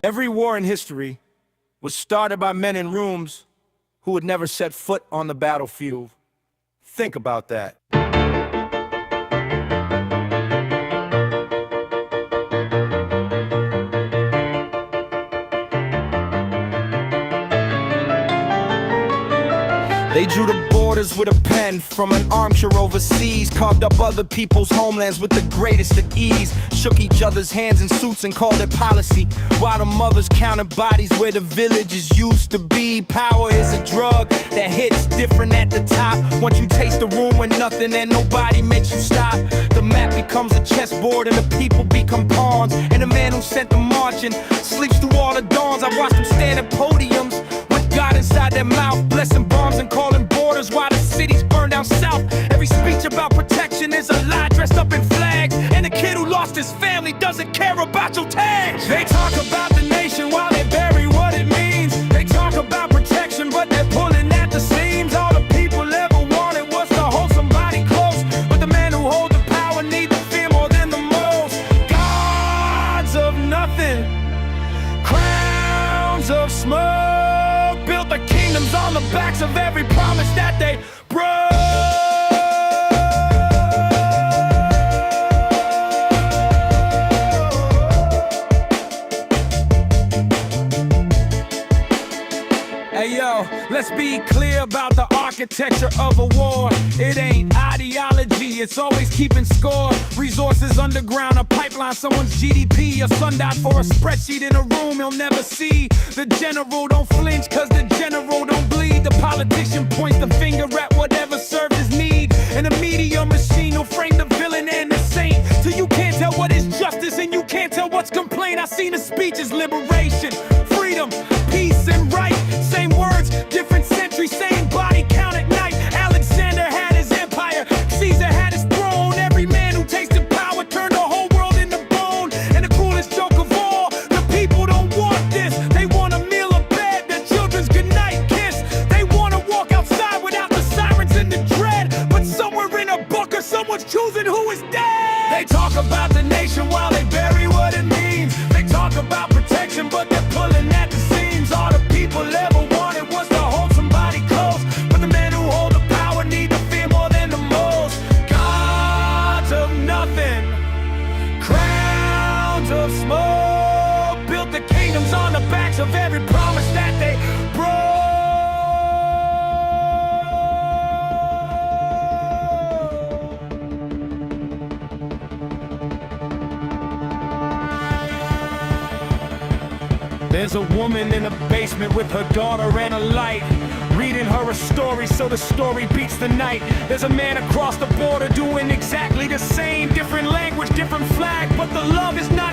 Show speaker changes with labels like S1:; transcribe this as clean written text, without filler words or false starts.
S1: Every war in history was started by men in rooms who would never set foot on the battlefield. Think about that. They drew the borders with a pen from an armchair overseas, carved up other people's homelands with the greatest of ease, shook each other's hands in suits and called it policy, while the mothers counted bodies where the villages used to be. Power is a drug that hits different at the top. Once you taste the room with nothing and nobody makes you stop, the map becomes a chessboard and the people become pawns, and the man who sent them marching sleeps through all the dawns. I watched them stand at podiums with God inside their mouth, blessing bombs and calling borders while the cities burn down south. Every speech about protection is a lie dressed up in flags, and the kid who lost his family doesn't care about your tags. They talk about the nation while they bury what it means. They talk about protection but they're pulling at the seams. All the people ever wanted was to hold somebody close, but the men who hold the power need the fear more than the most. Gods of nothing, crowns of smoke, built the kingdoms on the backs of every promise that they broke. Hey yo, let's be clear about the architecture of a war. It ain't ideology, it's always keeping score. Resources underground, a pipeline, someone's GDP. A sundial for a spreadsheet in a room he'll never see. The general don't flinch cause the general don't bleed. The politician points the finger at whatever served his need, and the media machine will frame the villain and the saint, till you can't tell what is justice and you can't tell what's complaint. I seen the speeches: liberation, freedom, peace and right. Same words, different century, same body count at night. Alexander had his empire, Caesar had his throne. Every man who tasted power turned the whole world into bone. And the coolest joke of all, the people don't want this. They want a meal, a bed, their children's goodnight kiss. They want to walk outside without the sirens and the dread, but somewhere in a book or someone's choosing who is dead. They talk about the nation while they bury what it means. They talk about protection but they're pulling at the seams. All the people ever wanted was to hold somebody close, but the men who hold the power need the fear more than the most. Gods of nothing, crowns of smoke, built the kingdoms on the backs of every promise that they broke. There's a woman in a basement with her daughter and a light, reading her a story so the story beats the night. There's a man across the border doing exactly the same, different language, different flag, but the love is not